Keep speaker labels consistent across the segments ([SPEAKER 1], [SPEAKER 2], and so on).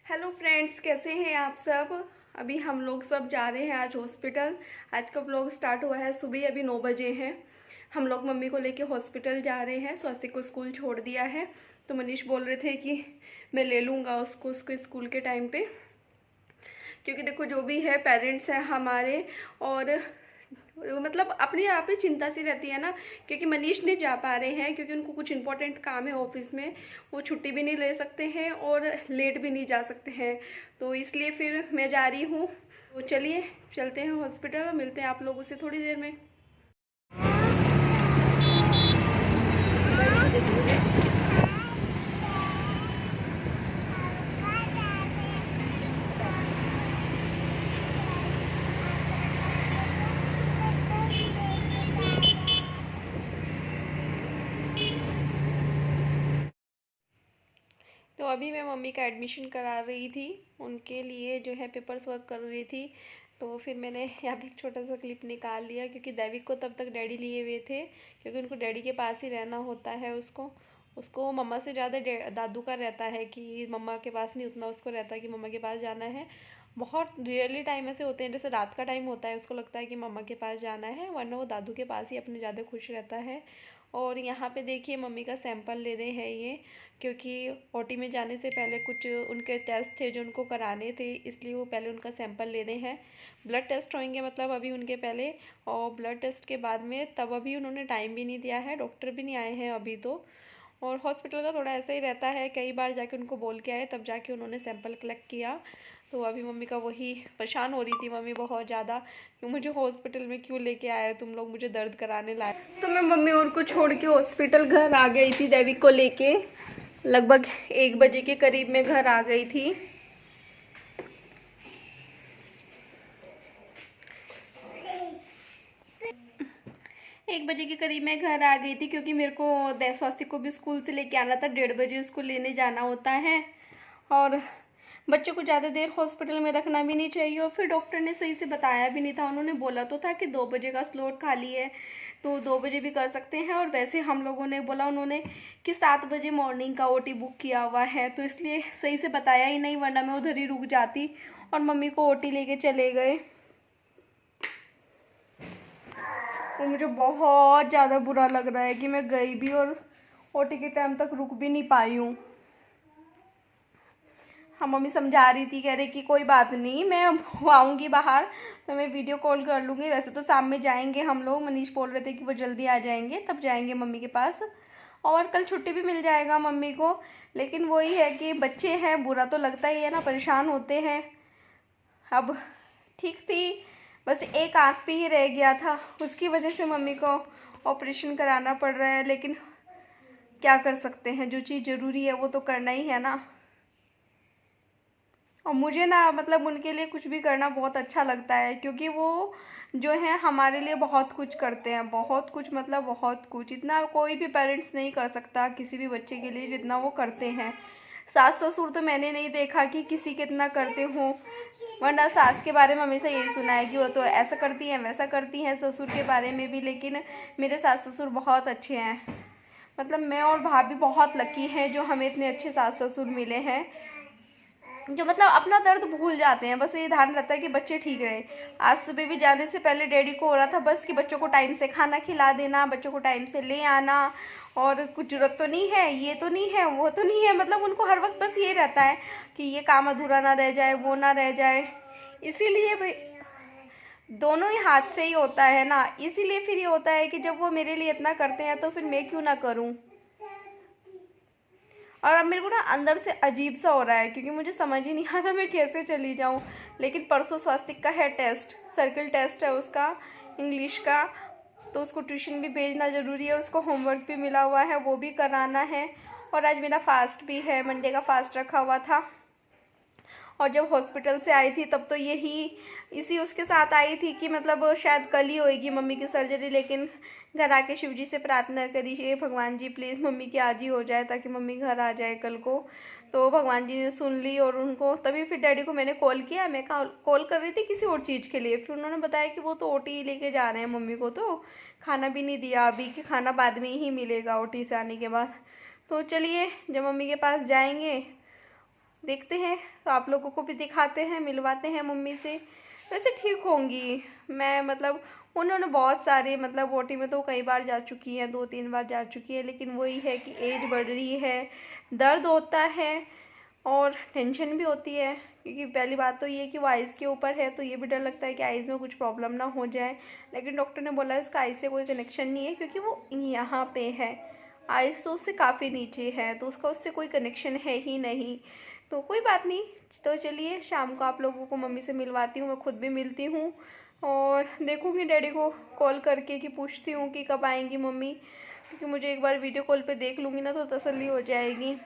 [SPEAKER 1] Hello friends, कैसे हैं आप सब। अभी हम लोग सब जा रहे हैं आज हॉस्पिटल। आज का व्लॉग स्टार्ट हुआ है सुबह, अभी 9 बजे हैं। हम लोग मम्मी को लेके हॉस्पिटल जा रहे हैं। स्वाति को स्कूल छोड़ दिया है, तो मनीष बोल रहे थे कि मैं ले लूँगा उसको उसके स्कूल के टाइम पे। क्योंकि देखो, जो भी है पेरेंट्स हैं हमारे, और मतलब अपने आप ही चिंता सी रहती है ना। क्योंकि मनीष नहीं जा पा रहे हैं, क्योंकि उनको कुछ इंपॉर्टेंट काम है ऑफिस में। वो छुट्टी भी नहीं ले सकते हैं और लेट भी नहीं जा सकते हैं, तो इसलिए फिर मैं जा रही हूँ। तो चलिए चलते हैं हॉस्पिटल, मिलते हैं आप लोगों से थोड़ी देर में। तो अभी मैं मम्मी का एडमिशन करा रही थी, उनके लिए जो है पेपर्स वर्क कर रही थी। तो फिर मैंने यहाँ पे एक छोटा सा क्लिप निकाल लिया, क्योंकि दैविक को तब तक डैडी लिए हुए थे, क्योंकि उनको डैडी के पास ही रहना होता है। उसको उसको मम्मा से ज़्यादा दादू का रहता है कि मम्मा के पास नहीं, उतना उसको रहता है कि मम्मा के पास जाना है। बहुत रियरली टाइम ऐसे होते हैं, जैसे रात का टाइम होता है उसको लगता है कि मम्मा के पास जाना है, वरना वो दादू के पास ही अपने ज़्यादा खुश रहता है। और यहाँ पे देखिए मम्मी का सैंपल ले रहे हैं ये, क्योंकि ओटी में जाने से पहले कुछ उनके टेस्ट थे जो उनको कराने थे, इसलिए वो पहले उनका सैंपल ले रहे हैं। ब्लड टेस्ट होंगे मतलब अभी उनके पहले, और ब्लड टेस्ट के बाद में तब अभी उन्होंने टाइम भी नहीं दिया है, डॉक्टर भी नहीं आए हैं अभी तो। और हॉस्पिटल का थोड़ा ऐसा ही रहता है, कई बार जाके उनको बोल के आए तब जाके उन्होंने सैंपल कलेक्ट किया। तो अभी मम्मी का वही परेशान हो रही थी मम्मी बहुत ज़्यादा, कि मुझे हॉस्पिटल में क्यों लेके आए तुम लोग, मुझे दर्द कराने लाए। तो मैं मम्मी और को छोड़ के हॉस्पिटल घर आ गई थी दैविक को लेके। लगभग 1 बजे के करीब में घर आ गई थी। एक बजे के करीब मैं घर आ गई थी, क्योंकि मेरे को स्वास्थ्य को भी स्कूल से लेके आना था, 1:30 उसको लेने जाना होता है। और बच्चों को ज़्यादा देर हॉस्पिटल में रखना भी नहीं चाहिए, और फिर डॉक्टर ने सही से बताया भी नहीं था। उन्होंने बोला तो था कि 2 बजे का स्लॉट खाली है, तो 2 बजे भी कर सकते हैं। और वैसे हम लोगों ने बोला उन्होंने कि 7 बजे मॉर्निंग का ओटी बुक किया हुआ है, तो इसलिए सही से बताया ही नहीं, वरना मैं उधर ही रुक जाती और मम्मी को ओटी लेके चले गए। और मुझे बहुत ज़्यादा बुरा लग रहा है कि मैं गई भी और ओटी के टाइम तक रुक भी नहीं पाई हूँ। हाँ, मम्मी समझा रही थी, कह रही कि कोई बात नहीं, मैं आऊँगी बाहर तो मैं वीडियो कॉल कर लूँगी। वैसे तो शाम में जाएंगे हम लोग, मनीष बोल रहे थे कि वो जल्दी आ जाएंगे तब जाएंगे मम्मी के पास, और कल छुट्टी भी मिल जाएगा मम्मी को। लेकिन वही है कि बच्चे हैं, बुरा तो लगता ही है ना, परेशान होते हैं। अब ठीक थी, बस एक आँख पे ही रह गया था, उसकी वजह से मम्मी को ऑपरेशन कराना पड़ रहा है। लेकिन क्या कर सकते हैं, जो चीज़ ज़रूरी है वो तो करना ही है ना। और मुझे ना मतलब उनके लिए कुछ भी करना बहुत अच्छा लगता है, क्योंकि वो जो है हमारे लिए बहुत कुछ करते हैं, बहुत कुछ मतलब बहुत कुछ। इतना कोई भी पेरेंट्स नहीं कर सकता किसी भी बच्चे के लिए जितना वो करते हैं। सास ससुर तो मैंने नहीं देखा कि किसी कितना करते हों, वरना सास के बारे में हमेशा यही सुना है कि वो तो ऐसा करती हैं वैसा करती हैं, ससुर के बारे में भी। लेकिन मेरे सास ससुर बहुत अच्छे हैं, मतलब मैं और भाभी बहुत लकी हैं जो हमें इतने अच्छे सास ससुर मिले हैं, जो मतलब अपना दर्द भूल जाते हैं। बस ये ध्यान रहता है कि बच्चे ठीक रहे। आज सुबह भी जाने से पहले डैडी को हो रहा था बस कि बच्चों को टाइम से खाना खिला देना, बच्चों को टाइम से ले आना, और कुछ जरूरत तो नहीं है, ये तो नहीं है, वो तो नहीं है। मतलब उनको हर वक्त बस ये रहता है कि ये काम अधूरा ना रह जाए, वो ना रह जाए। इसीलिए भाई दोनों ही हाथ से ही होता है ना। इसीलिए फिर ये होता है कि जब वो मेरे लिए इतना करते हैं तो फिर मैं क्यों ना करूं। और अब मेरे को ना अंदर से अजीब सा हो रहा है, क्योंकि मुझे समझ ही नहीं आ रहा मैं कैसे चली जाऊँ। लेकिन परसों स्वास्तिक का है टेस्ट, सर्कल टेस्ट है उसका, इंग्लिश का, तो उसको ट्यूशन भी भेजना ज़रूरी है, उसको होमवर्क भी मिला हुआ है, वो भी कराना है। और आज मेरा फास्ट भी है, मंडे का फास्ट रखा हुआ था। और जब हॉस्पिटल से आई थी तब तो यही इसी उसके साथ आई थी कि मतलब शायद कल ही होएगी मम्मी की सर्जरी। लेकिन घर आके शिव जी से प्रार्थना करी, हे भगवान जी प्लीज़ मम्मी की आज ही हो जाए, ताकि मम्मी घर आ जाए कल को। तो भगवान जी ने सुन ली, और उनको तभी फिर डैडी को मैंने कॉल किया। मैं कॉल कर रही थी किसी और चीज़ के लिए, फिर उन्होंने बताया कि वो तो ओटी लेके जा रहे हैं मम्मी को, तो खाना भी नहीं दिया अभी, कि खाना बाद में ही मिलेगा ओटी से आने के बाद। तो चलिए जब मम्मी के पास जाएंगे देखते हैं, तो आप लोगों को भी दिखाते हैं, मिलवाते हैं मम्मी से। वैसे ठीक होंगी। मैं मतलब उन्होंने बहुत सारे मतलब ओटी में तो कई बार जा चुकी हैं, 2-3 बार जा चुकी है, लेकिन वही है कि एज बढ़ रही है, दर्द होता है और टेंशन भी होती है, क्योंकि पहली बात तो ये है कि वो आइज़ के ऊपर है, तो ये भी डर लगता है कि आइज़ में कुछ प्रॉब्लम ना हो जाए। लेकिन डॉक्टर ने बोला है उसका आइज़ से कोई कनेक्शन नहीं है, क्योंकि वो यहाँ पे है, आइज़ तो उससे काफ़ी नीचे है, तो उसका उससे कोई कनेक्शन है ही नहीं। तो कोई बात नहीं। तो चलिए शाम को आप लोगों को मम्मी से मिलवाती हूँ, मैं खुद भी मिलती हूँ और देखूँगी डैडी को कॉल करके कि पूछती हूँ कि कब आएंगी मम्मी, क्योंकि मुझे एक बार वीडियो कॉल पे देख लूँगी ना तो तसल्ली हो जाएगी।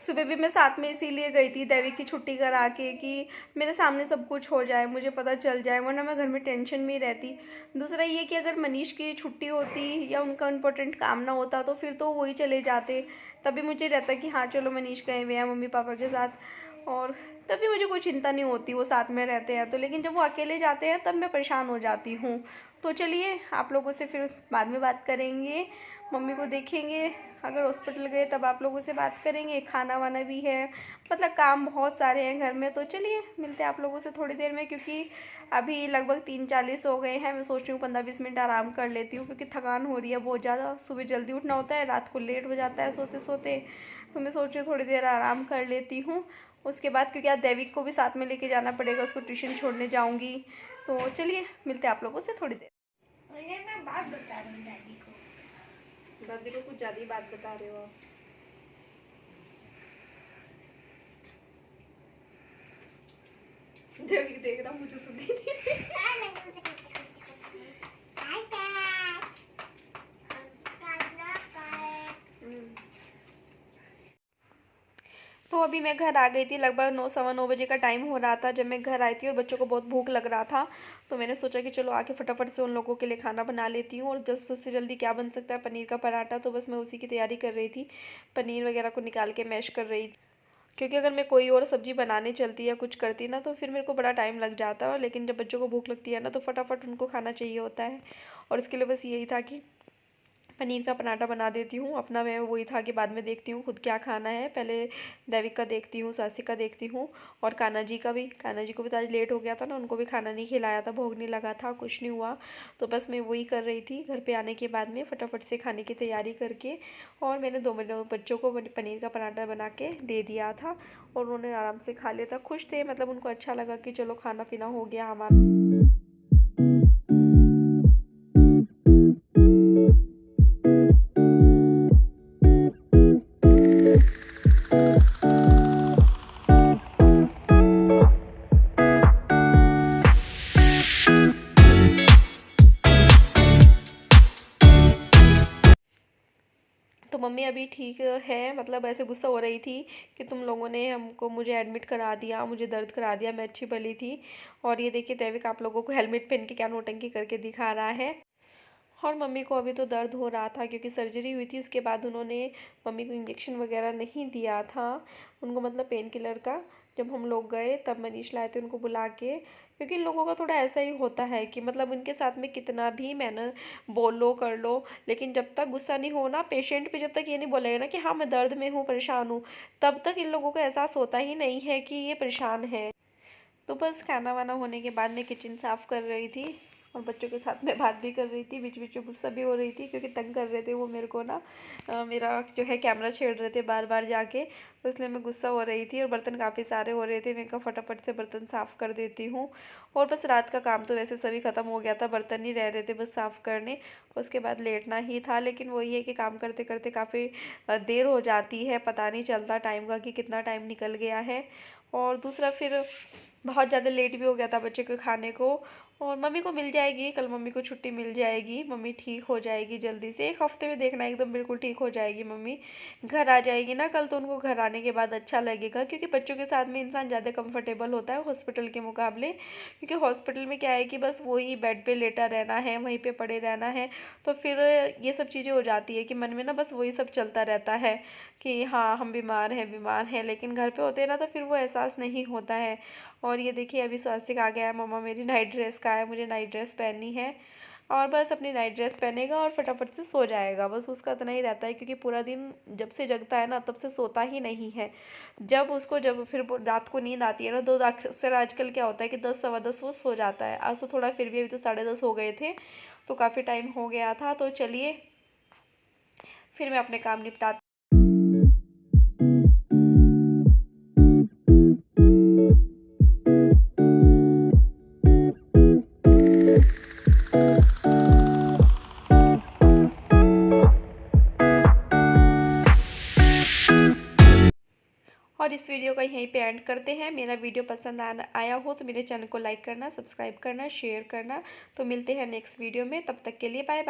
[SPEAKER 1] सुबह भी मैं साथ में इसीलिए गई थी दैविक की छुट्टी करा के कि मेरे सामने सब कुछ हो जाए, मुझे पता चल जाए, वरना मैं घर में टेंशन में ही रहती। दूसरा ये कि अगर मनीष की छुट्टी होती या उनका इम्पोर्टेंट काम ना होता तो फिर तो वही चले जाते, तभी मुझे रहता कि हाँ चलो मनीष गए हुए हैं मम्मी पापा के साथ, और तभी मुझे कोई चिंता नहीं होती वो साथ में रहते हैं तो। लेकिन जब वो अकेले जाते हैं तब मैं परेशान हो जाती हूँ। तो चलिए आप लोगों से फिर बाद में बात करेंगे, मम्मी को देखेंगे, अगर हॉस्पिटल गए तब आप लोगों से बात करेंगे। खाना वाना भी है, मतलब काम बहुत सारे हैं घर में। तो चलिए मिलते हैं आप लोगों से थोड़ी देर में, क्योंकि अभी लगभग 3:40 हो गए हैं। मैं सोच रही हूँ 15-20 मिनट आराम कर लेती हूँ, क्योंकि थकान हो रही है बहुत ज़्यादा। सुबह जल्दी उठना होता है, रात को लेट हो जाता है सोते सोते, तो मैं सोच रही हूँ थोड़ी देर आराम कर लेती हूँ। उसके बाद क्योंकि आज दैविक को भी साथ में लेके जाना पड़ेगा, उसको ट्यूशन छोड़ने जाऊँगी। तो चलिए मिलते हैं आप लोगों से थोड़ी देर।
[SPEAKER 2] मैं बात बता रही हूँ दादी को।
[SPEAKER 1] दादी को कुछ ज़्यादा ही बात बता रहे हो आप। दैविक देख रहा, मुझे तो दे नहीं। तो अभी मैं घर आ गई थी, लगभग 9-9:15 बजे का टाइम हो रहा था जब मैं घर आई थी, और बच्चों को बहुत भूख लग रहा था। तो मैंने सोचा कि चलो आके फटाफट से उन लोगों के लिए खाना बना लेती हूँ। और सबसे जल्दी क्या बन सकता है, पनीर का पराठा। तो बस मैं उसी की तैयारी कर रही थी, पनीर वगैरह को निकाल के मैश कर रही थी, क्योंकि अगर मैं कोई और सब्ज़ी बनाने चलती या कुछ करती ना तो फिर मेरे को बड़ा टाइम लग जाता है। लेकिन जब बच्चों को भूख लगती है ना तो फटाफट उनको खाना चाहिए होता है, और इसके लिए बस यही था कि पनीर का पराठा बना देती हूँ। अपना मैं वही था कि बाद में देखती हूँ खुद क्या खाना है, पहले दैविक का देखती हूँ, सासी का देखती हूँ, और कान्हा जी का भी। कान्हा जी को भी आज लेट हो गया था ना, उनको भी खाना नहीं खिलाया था, भोग नहीं लगा था, कुछ नहीं हुआ। तो बस मैं वही कर रही थी घर पे आने के बाद में, फटाफट से खाने की तैयारी करके। और मैंने 2 बच्चों को पनीर का पराठा बना के दे दिया था, और उन्होंने आराम से खा लिया था, खुश थे, मतलब उनको अच्छा लगा कि चलो खाना पीना हो गया हमारा। तो मम्मी अभी ठीक है, मतलब ऐसे गुस्सा हो रही थी कि तुम लोगों ने मुझे एडमिट करा दिया, मुझे दर्द करा दिया, मैं अच्छी भली थी। और ये देखिए दैविक आप लोगों को हेलमेट पहन के क्या नौटंकी करके दिखा रहा है। और मम्मी को अभी तो दर्द हो रहा था क्योंकि सर्जरी हुई थी, उसके बाद उन्होंने मम्मी को इंजेक्शन वगैरह नहीं दिया था उनको, मतलब पेन किलर का। जब हम लोग गए तब मनीष लाए थे उनको बुला के, क्योंकि इन लोगों का थोड़ा ऐसा ही होता है कि मतलब उनके साथ में कितना भी मैनर बोल लो कर लो, लेकिन जब तक गुस्सा नहीं हो ना, पेशेंट पे जब तक ये नहीं बोलेगा ना कि हाँ मैं दर्द में हूँ, परेशान हूँ, तब तक इन लोगों को एहसास होता ही नहीं है कि ये परेशान है। तो बस खाना वाना होने के बाद मैं किचन साफ़ कर रही थी, और बच्चों के साथ मैं बात भी कर रही थी, बीच बीच में गुस्सा भी हो रही थी क्योंकि तंग कर रहे थे वो मेरे को ना, मेरा जो है कैमरा छेड़ रहे थे बार बार जाके, तो इसलिए मैं गुस्सा हो रही थी। और बर्तन काफ़ी सारे हो रहे थे, मैं कहा फटाफट से बर्तन साफ़ कर देती हूँ। और बस रात का काम तो वैसे सभी ख़त्म हो गया था, बर्तन ही रह रहे थे बस साफ़ करने, उसके बाद लेटना ही था। लेकिन वही है कि काम करते करते काफ़ी देर हो जाती है, पता नहीं चलता टाइम का कि कितना टाइम निकल गया है। और दूसरा फिर बहुत ज़्यादा लेट भी हो गया था बच्चे के खाने को। और मम्मी को मिल जाएगी कल, मम्मी को छुट्टी मिल जाएगी, मम्मी ठीक हो जाएगी जल्दी से, 1 हफ्ते में देखना एकदम बिल्कुल ठीक हो जाएगी मम्मी। घर आ जाएगी ना कल, तो उनको घर आने के बाद अच्छा लगेगा, क्योंकि बच्चों के साथ में इंसान ज़्यादा कंफर्टेबल होता है हॉस्पिटल के मुकाबले। क्योंकि हॉस्पिटल में क्या है कि बस वही बेड पे लेटा रहना है, वहीं पे पड़े रहना है, तो फिर ये सब चीज़ें हो जाती है कि मन में ना बस वही सब चलता रहता है कि हाँ हम बीमार हैं। लेकिन घर पे होते हैं ना तो फिर वो एहसास नहीं होता है। और ये देखिए अभी स्वास्तिक आ गया है, मम्मा मेरी नाइट ड्रेस का है, मुझे नाइट ड्रेस पहननी है। और बस अपनी नाइट ड्रेस पहनेगा और फटाफट से सो जाएगा। बस उसका इतना ही रहता है, क्योंकि पूरा दिन जब से जगता है ना तब से सोता ही नहीं है। जब फिर रात को नींद आती है ना, तो अक्सर आजकल क्या होता है कि 10 सवा 10 वो सो जाता है। आज तो थोड़ा फिर भी, अभी तो 10:30 हो गए थे, तो काफ़ी टाइम हो गया था। तो चलिए फिर मैं अपने काम निपटाती। और इस वीडियो का यहीं पे एंड करते हैं। मेरा वीडियो पसंद आया हो तो मेरे चैनल को लाइक करना, सब्सक्राइब करना, शेयर करना। तो मिलते हैं नेक्स्ट वीडियो में, तब तक के लिए बाय बाय।